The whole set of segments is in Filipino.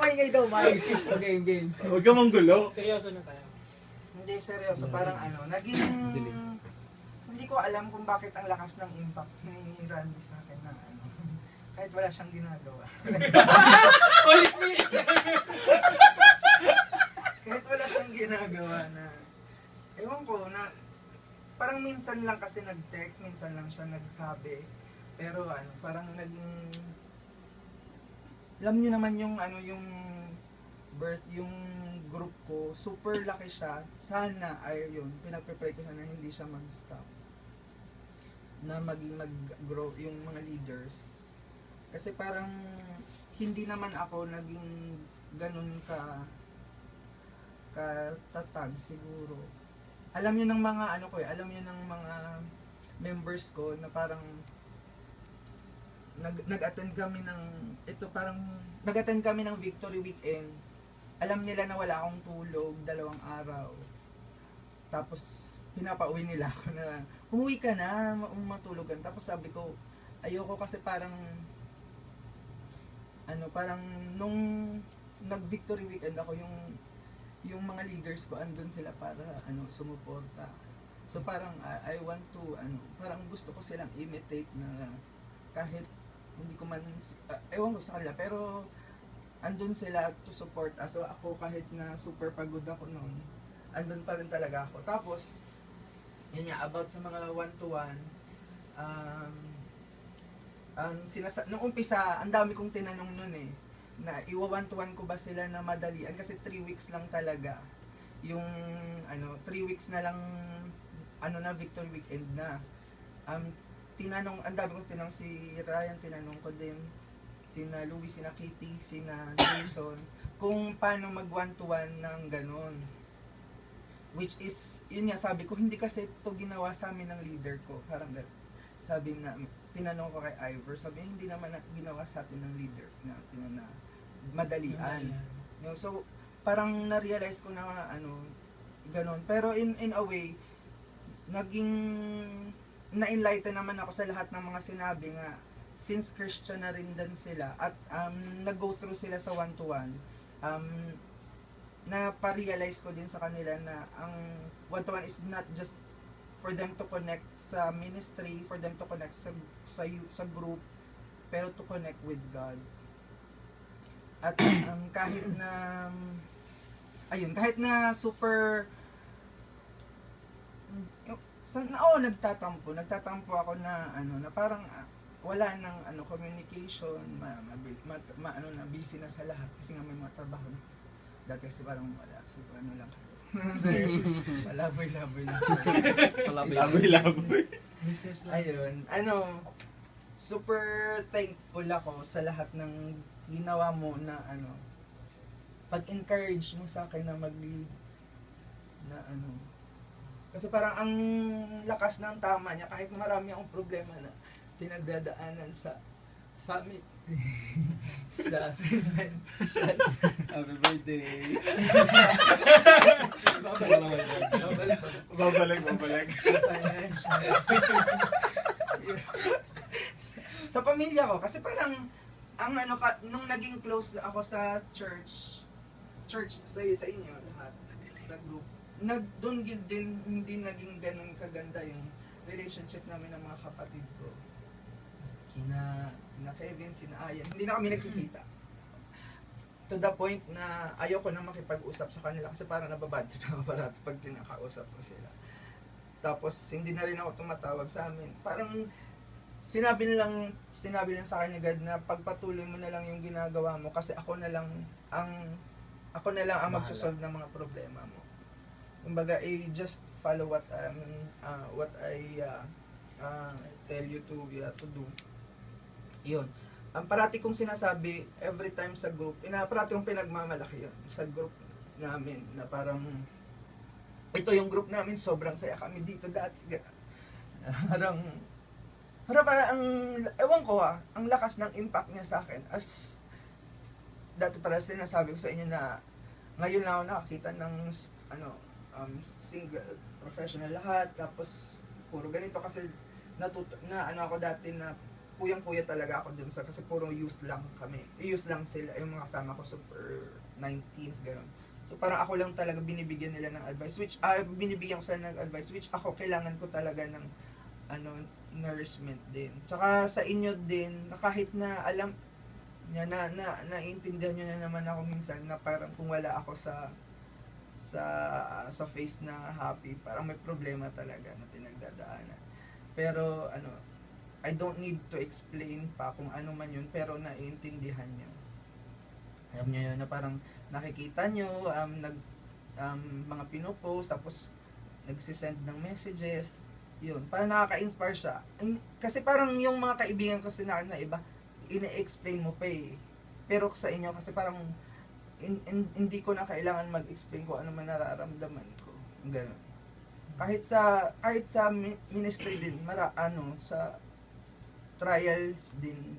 maingay daw, maingay. Okay, game. Huwag ka manggulo. Seryoso na tayo. Hindi, seryoso. Parang naging... Hindi ko alam kung bakit ang lakas ng impact ni Randy sa akin na kahit wala siyang ginagawa. Holy Spirit! Kahit wala siyang ginagawa na... Ewan ko na... Parang minsan lang kasi nag-text, minsan lang siya nagsabi. Pero parang naging... Alam niyo naman yung yung yung group ko, super laki siya. Sana pinagpe-pray ko sana hindi siya mag-stop. Na mag-grow yung mga leaders. Kasi parang hindi naman ako naging ganun katatag siguro. Alam niyo ng mga alam niyo ng mga members ko na parang nag-attend kami ng Victory Weekend. Alam nila na wala akong tulog 2 araw. Tapos pinapauwi nila ako na umuwi ka na, matulugan. Tapos sabi ko, ayoko kasi parang nung nag-Victory Weekend ako, yung mga leaders ko andun sila para sumuporta. So parang I want to parang gusto ko silang imitate na kahit hindi ko man ewan ko sa kanila, pero andun sila to support us. So ako kahit na super pagod ako noon, andun pa rin talaga ako. Tapos yun nga, about sa mga one-to-one, nung umpisa, ang dami kong tinanong nun na iwa-one-to-one ko ba sila na madalian, kasi 3 weeks lang talaga. Yung 3 weeks na lang na Victory Weekend na. Ang dami kong tinanong, si Ryan, tinanong ko din, sina Louie, sina Kitty, sina Jason, kung paano mag one-to-one ng ganun. Which is, yun nga, sabi ko, hindi kasi ito ginawa sa amin ng leader ko. Parang sabi na, tinanong ko kay Ivor, sabi hindi naman ginawa sa atin ng leader natin na madalian. So, parang na-realize ko na ganun. Pero in a way, naging na-enlighten naman ako sa lahat ng mga sinabi nga, since Christian na rin din sila at nag-go through sila sa one-to-one, na pa-realize ko din sa kanila na ang one-to-one is not just for them to connect sa ministry, for them to connect sa group, pero to connect with God. At kahit na super nagtatampo ako na na parang wala nang communication, busy na sa lahat kasi nga may mga trabaho na. Dati kasi parang wala, so lang. Palaboy-laboy lang. Palaboy-laboy. Business lang. Ayun, super thankful ako sa lahat ng ginawa mo na pag-encourage mo sa akin na mag-lead na kasi parang ang lakas ng tama niya kahit marami akong problema na pinagdadaanan sa family sa financial. Happy birthday. Babalik. Sa financial. Sa pamilya ko kasi parang ang nung naging close ako sa church sa inyo lahat sa group, doon din hindi naging ganun kaganda yung relationship namin ng mga kapatid ko. Sina Kevin, sina Ayan, hindi na kami nagkikita. To the point na ayaw ko na makipag-usap sa kanila kasi parang nababad na parati pag kinakausap ko sila. Tapos hindi na rin ako tumatawag sa amin. Parang sinabi lang sa akin ni God na pagpatuloy mo na lang yung ginagawa mo kasi ako na lang ang magsosolve ng mga problema mo. Kumbaga, just follow what I tell you to do. Yun. Ang parati kong sinasabi every time sa group, parati kong pinagmamalaki yun sa group namin na parang ito yung group namin, sobrang saya kami dito dati. Parang ewan ko ang lakas ng impact niya sa akin. As dati para sinasabi ko sa inyo na ngayon lang ako nakakita ng single, professional lahat, tapos puro ganito kasi ako dati na puyang-puya talaga ako dun sa, kasi puro youth lang kami. Youth lang sila, yung mga kasama ko, super 19s, gano'n. So parang ako lang talaga binibigyan nila ng advice, which, binibigyan ko sila ng advice, which ako kailangan ko talaga ng, nourishment din. Tsaka sa inyo din, na kahit na alam, naiintindihan nyo na naman ako minsan, na parang kung wala ako sa face na happy, parang may problema talaga na pinagdadaanan. Pero, I don't need to explain pa kung ano man yun, pero naiintindihan nyo. Alam nyo yun, na parang nakikita nyo, mga pinopost, tapos nagsisend ng messages, yun, parang nakaka-inspire siya. Kasi parang yung mga kaibigan ko na iba, ine-explain mo pa eh. Pero sa inyo, kasi parang, hindi ko na kailangan mag-explain kung ano man nararamdaman ko. Ganun. Kahit sa ministry din, sa trials din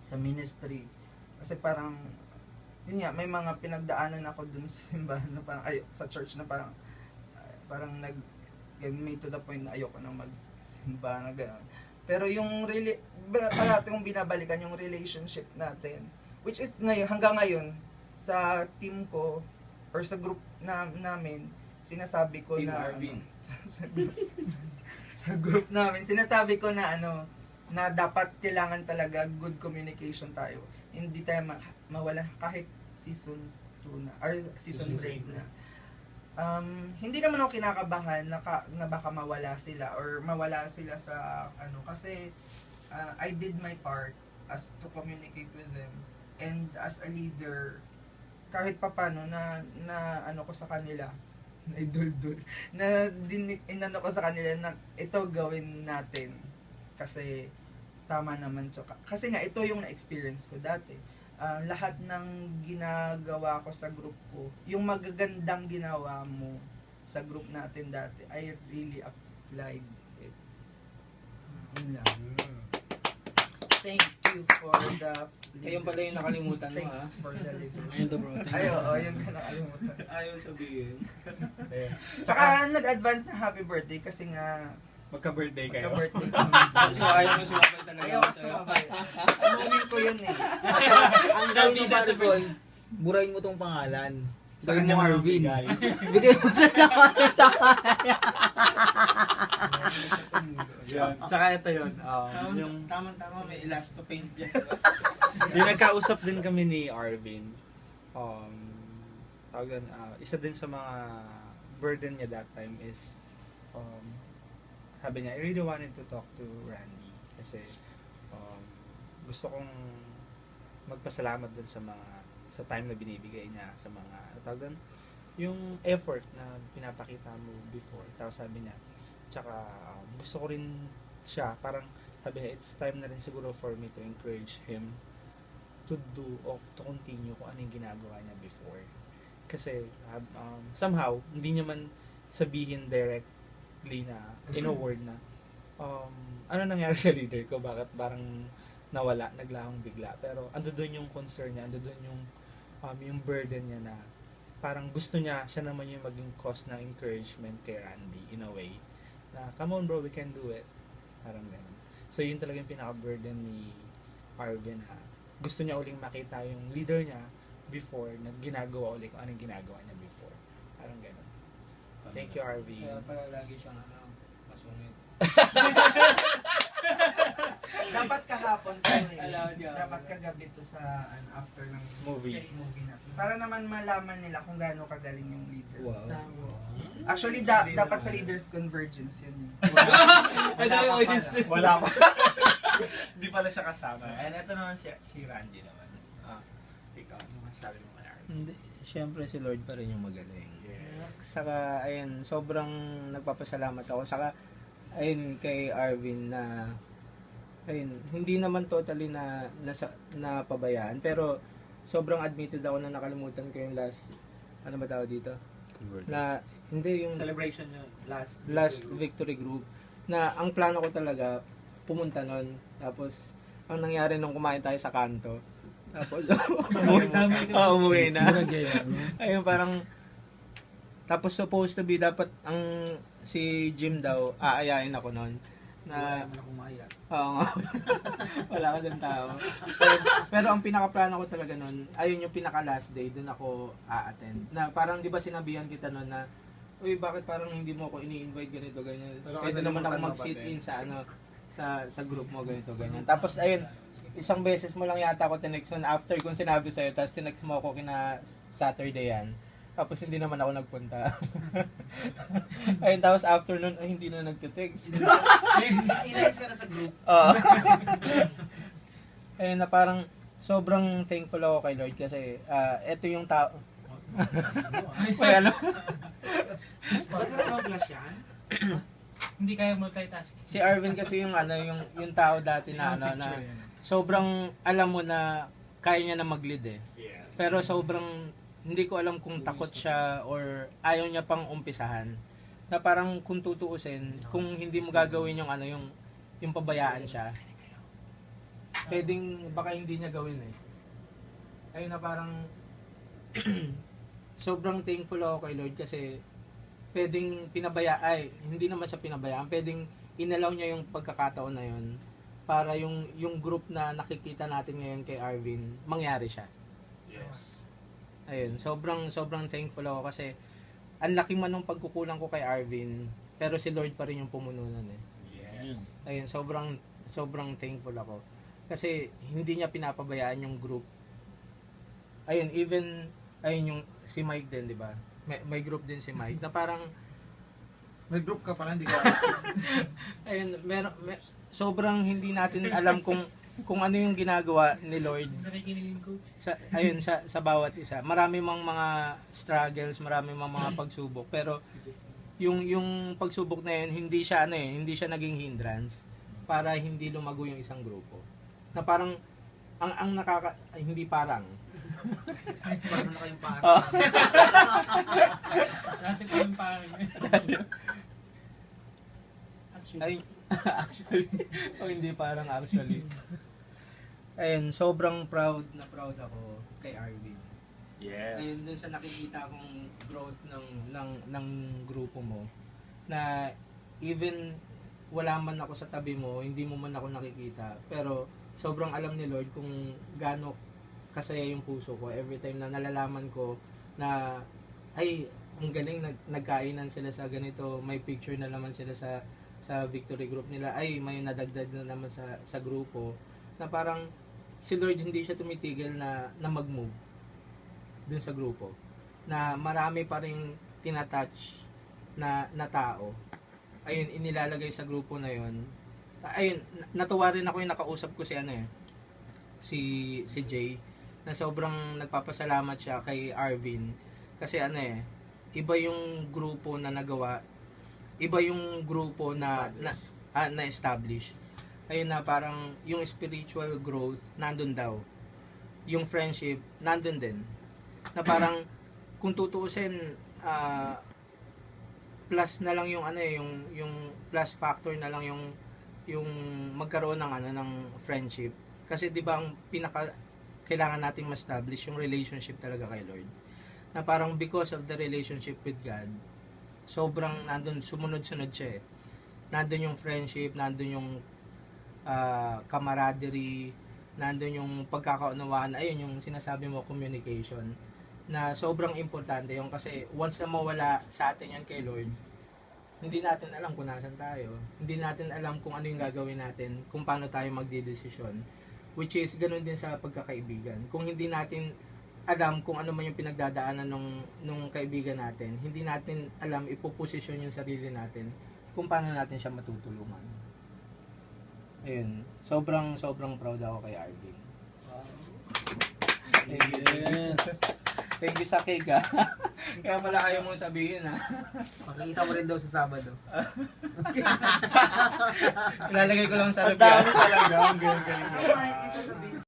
sa ministry. Kasi parang, yun nga, may mga pinagdaanan ako dun sa simbahan na parang, sa church na parang may to the point na ayoko na magsimba na gano'n. Pero yung parati yung binabalikan yung relationship natin, which is ngayon, hanggang ngayon, sa team ko, or sa group namin, sinasabi ko Team na, Arvin. sa group namin, sinasabi ko na na dapat kailangan talaga good communication tayo. Hindi tayo mawala kahit season 2 na, or season break na. Hindi naman ako kinakabahan na baka mawala sila or mawala sila sa kasi I did my part as to communicate with them, and as a leader kahit papano na ko sa kanila na idol na inano ko sa kanila na ito gawin natin kasi tama naman to. Kasi nga ito yung na-experience ko dati. Lahat ng ginagawa ko sa group ko, yung magagandang ginawa mo sa group natin dati, I really applied it. Yun lang. Thank you for the Ayun pala yung nakalimutan mo, Thanks for the leader. Ayun to bro. Ay, oo, yun ka nakalimutan. Ayaw sabihin. Tsaka nag-advance na happy birthday kasi nga Magka-birthday kayo. magka-birthday. So ayaw mo sumabay talaga. Ayaw ko sumabay. Ang moment ko yun eh. Ang Sabi gawin mo na sa Barbon, burahin mo tong pangalan. Sa Gawin kanya mo mo Arvin. bigay. Bigay mo sa Yun. Tsaka ito yun. Yung Tama-tama, may elasto paint dyan. yung nagkausap din kami ni Arvin. Isa din sa mga burden niya that time is sabi niya, I really wanted to talk to Randy kasi gusto kong magpasalamat dun sa time na binibigay niya sa mga yung effort na pinapakita mo before. Tapos sabi niya, tsaka gusto ko rin siya, parang sabi niya, it's time na rin siguro for me to encourage him to do or to continue kung ano yung ginagawa niya before. Kasi somehow, hindi niya man sabihin directly na, in a word na, ano nangyari sa leader ko, bakit parang nawala, naglahong bigla. Pero ando doon yung concern niya, ando doon yung burden niya na parang gusto niya, siya naman yung maging cause ng encouragement kay Randy in a way. Na, come on bro, we can do it. Parang ganun. So yun talaga yung pinaka-burden ni Arvin ha. Gusto niya uling makita yung leader niya before na ginagawa ulit kung anong ginagawa niya before. Parang ganun. Thank you, Arvin. Kaya pala lagi siyang masungit. Dapat kahapon to eh. Allowed yun. Dapat kagabi to sa after ng Movie. natin. Para naman malaman nila kung gaano kagaling yung leader. Tama. Actually, dapat sa leaders convergence yun. Ang dami audience din. Wala pa. Hindi pala siya kasama. And ito naman si Randy naman. Ikaw, ano masasabi mo kay Arvin? Hindi, syempre si Lord pa rin yung magaling. Yeah. Saka, ayun, sobrang nagpapasalamat ako. Saka, ayun, kay Arvin na, ayun, hindi naman totally na pabayaan. Pero, sobrang admitted ako na nakalimutan ko yung last, ano ba tawag dito? Na, hindi yung Celebration nyo last victory group. Na, ang plano ko talaga, pumunta nun. Tapos, ang nangyari nung kumain tayo sa kanto. Tapos, umuwi na. Ayun, parang, tapos supposed to be, dapat, si Jim daw, aayain ako nun. Na, Wala mo na kumaya. oo nga. Wala ka dyan tao. Pero ang pinaka-plano ko talaga nun, ayun yung pinaka-last day, dun ako a-attend. Na parang di ba sinabihan kita nun na, uy, bakit parang hindi mo ako ini-invite ganito, ganyan. Pero Pwede naman ako nakalimutan mo mag-sit pa, in sa sa group mo, ganito, ganyan. Tapos ayun, isang beses mo lang yata ako tinext nun after kung sinabi sa'yo, tapos tinext mo ako kina Saturday yan. Tapos hindi naman ako nagpunta. Ayun, tapos after nun, ay hindi na nagtitext. Inayos ka na sa group. Oo. Ayun na parang sobrang thankful ako kay Lord kasi eto yung tao. May ano? Ba't wala mag-flash yan? Hindi kaya multitask. Si Arvin kasi yung ano, yung tao dati na ano na sobrang alam mo na kaya niya na mag-lead eh. Pero sobrang hindi ko alam kung takot siya or ayaw niya pang umpisahan. Na parang kung tutuusin, kung hindi mo gagawin yung ano, yung pabayaan siya, pwedeng baka hindi niya gawin eh. Ayun na parang sobrang thankful ako kay Lord kasi pwedeng hindi naman sa pinabayaan, pwedeng inalaw niya yung pagkakataon na yun para yung group na nakikita natin ngayon kay Arvin, mangyari siya. Yes. Ayun, sobrang thankful ako kasi ang laki man ng pagkukulang ko kay Arvin, pero si Lord pa rin yung pumununan eh. Yes. Ayun, sobrang thankful ako. Kasi hindi niya pinapabayaan yung group. Ayun, ayun yung si Mike din, di ba? May group din si Mike na parang May group ka pala, hindi ka. ayun, sobrang hindi natin alam kung ano yung ginagawa ni Lord Nakikinig coach. sa bawat isa. Marami mang mga struggles, marami mang mga pagsubok, pero yung pagsubok na yun hindi siya naging hindrance para hindi lumago yung isang grupo. Na parang hindi parang Paano na kayong parang? oh, Dati ko yung parang. ay actually hindi parang actually. Ayun, sobrang proud ako kay Arvin. Yes. Ayun, dun sa nakikita kong growth ng grupo mo na even wala man ako sa tabi mo, hindi mo man ako nakikita, pero sobrang alam ni Lord kung gaano kasaya yung puso ko every time na nalalaman ko na ay ang galing nagkainan sila sa ganito, may picture na naman sila sa victory group nila, ay may nadagdag na naman sa grupo, na parang si Lord hindi siya tumitigil na mag-move dun sa grupo, na marami pa ring tinatouch na tao, ayun, inilalagay sa grupo na yun. Ayun, natuwa rin ako yung nakausap ko si Jay, na sobrang nagpapasalamat siya kay Arvin kasi iba yung grupo na nagawa, iba yung grupo na establish. Ayun, na parang yung spiritual growth nandun daw, yung friendship nandun din, na parang kung tutuusin plus na lang yung plus factor na lang yung magkaroon ng friendship, kasi 'di ba ang pinaka kailangan nating ma-establish yung relationship talaga kay Lord, na parang because of the relationship with God, sobrang nandun, sumunod-sunod siya eh. Nandun yung friendship, nandun yung camaraderie, nandun yung pagkakaunawaan, ayun yung sinasabi mo, communication, na sobrang importante yung, kasi once na mawala sa atin yan kay Lord, hindi natin alam kung nasan tayo, hindi natin alam kung ano yung gagawin natin, kung paano tayo magdedesisyon, which is ganun din sa pagkakaibigan. Kung hindi natin alam kung ano man yung pinagdadaanan nung kaibigan natin, hindi natin alam ipoposisyon yung sarili natin kung paano natin siya matutulungan. Ayun, sobrang proud ako kay Arvin. Yes. Thank you sa cake ha. Kaya pala kayo mong sabihin ha. Makikita mo rin daw sa Sabado. Ilalagay ko lang sa Ang review. dami talaga. Ang galing. Alright, isa sabihin